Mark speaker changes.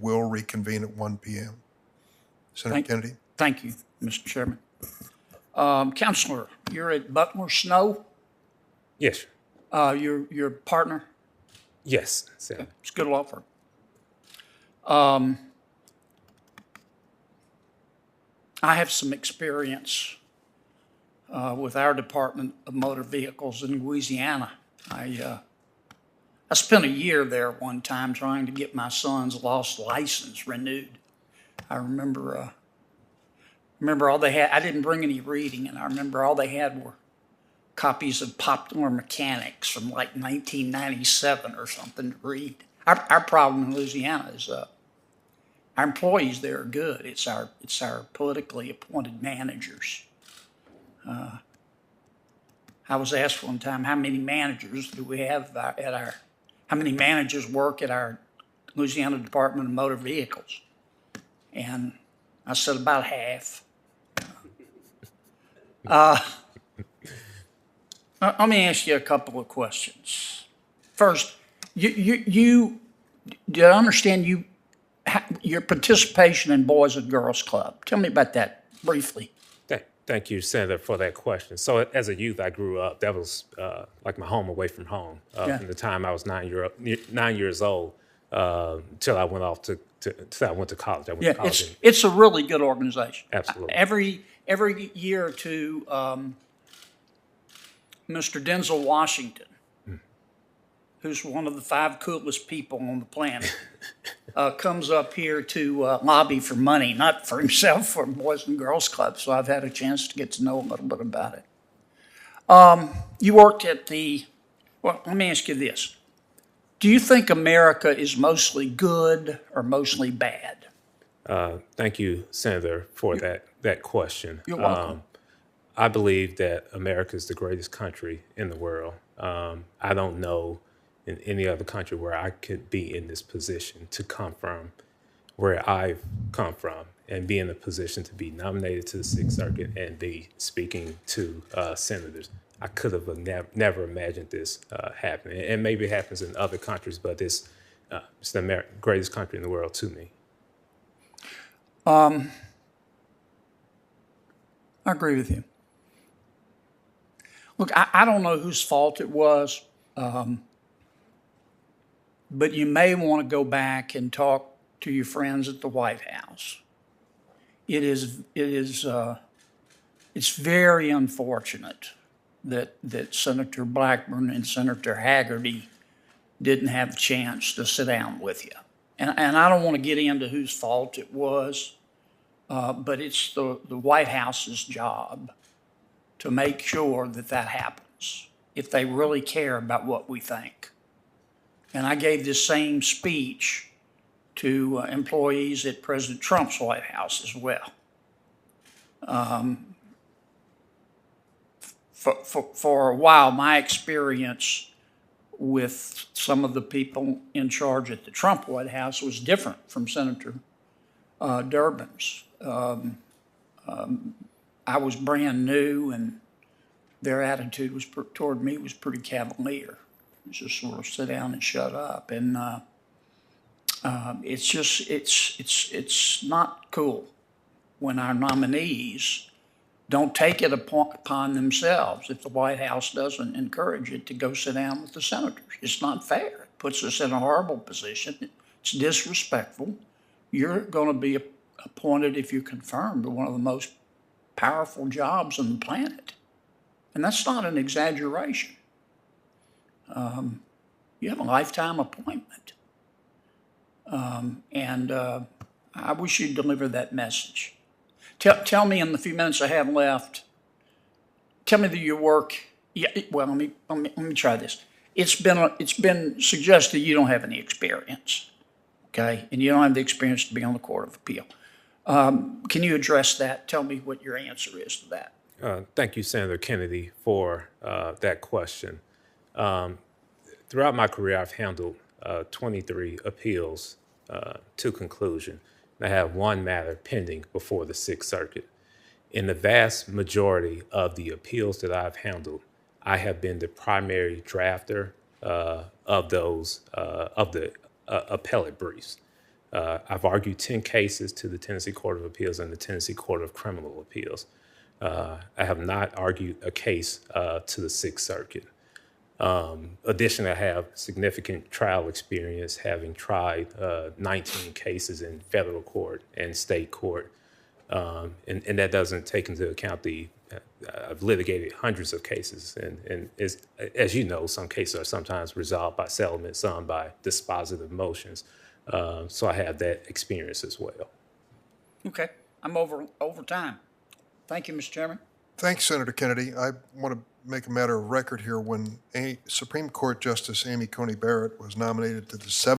Speaker 1: will reconvene at 1 p.m. Senator Kennedy?
Speaker 2: Thank you, Mr. Chairman. Counselor, you're at Butler Snow?
Speaker 3: Yes.
Speaker 2: Your partner?
Speaker 3: Yes, Senator.
Speaker 2: It's a good law firm. I have some experience with our Department of Motor Vehicles in Louisiana. I spent a year there one time trying to get my son's lost license renewed. I remember all they had. I didn't bring any reading, and I remember all they had were copies of Popular Mechanics from like 1997 or something to read. Our problem in Louisiana is our employees there are good. It's our politically appointed managers. I was asked one time, how many managers do we have how many managers work at our Louisiana Department of Motor Vehicles? And I said about half. Let me ask you a couple of questions. First, you do I understand your participation in Boys and Girls Club? Tell me about that briefly.
Speaker 3: Thank you, Senator, for that question. So as a youth, I grew up. That was like my home away from home. From the time I was 9 years old till I went off till I went to college.
Speaker 2: It's a really good organization.
Speaker 3: Absolutely.
Speaker 2: Every year or two, Mr. Denzel Washington, who's one of the 5 coolest people on the planet, comes up here to lobby for money, not for himself, for Boys and Girls Club. So I've had a chance to get to know a little bit about it. You worked at let me ask you this. Do you think America is mostly good or mostly bad?
Speaker 3: Thank you, Senator, for that question.
Speaker 2: You're welcome.
Speaker 3: I believe that America is the greatest country in the world. I don't know in any other country where I could be in this position to come from where I've come from and be in a position to be nominated to the Sixth Circuit and be speaking to senators. I could have never imagined this happening. And maybe it happens in other countries, but it's the greatest country in the world to me.
Speaker 2: I agree with you. Look, I don't know whose fault it was, but you may want to go back and talk to your friends at the White House. It's very unfortunate that Senator Blackburn and Senator Haggerty didn't have a chance to sit down with you. And I don't want to get into whose fault it was, but it's the White House's job to make sure that happens if they really care about what we think. And I gave this same speech to employees at President Trump's White House as well. For a while, my experience with some of the people in charge at the Trump White House was different from Senator Durbin's. I was brand new, and their attitude toward me was pretty cavalier. Just sort of sit down and shut up, and it's not cool when our nominees don't take it upon themselves, if the White House doesn't encourage it, to go sit down with the senators. It's not fair. It puts us in a horrible position. It's disrespectful. You're going to be appointed, if you're confirmed, to one of the most powerful jobs on the planet. And that's not an exaggeration. You have a lifetime appointment. And I wish you'd deliver that message. Tell me in the few minutes I have left, tell me that your work, well, let me try this. It's been suggested you don't have any experience, okay? And you don't have the experience to be on the Court of Appeal. Can you address that? Tell me what your answer is to that.
Speaker 3: Thank you, Senator Kennedy, for that question. Throughout my career, I've handled 23 appeals to conclusion. I have one matter pending before the Sixth Circuit. In the vast majority of the appeals that I've handled, I have been the primary drafter of the appellate briefs. I've argued 10 cases to the Tennessee Court of Appeals and the Tennessee Court of Criminal Appeals. I have not argued a case to the Sixth Circuit. Additionally, I have significant trial experience, having tried 19 cases in federal court and state court. And that doesn't take into account I've litigated hundreds of cases. And as you know, some cases are sometimes resolved by settlement, some by dispositive motions. So I have that experience as well.
Speaker 2: Okay, I'm over time. Thank you, Mr. Chairman.
Speaker 1: Thanks, Senator Kennedy. I want to make a matter of record here. When Supreme Court Justice Amy Coney Barrett was nominated to the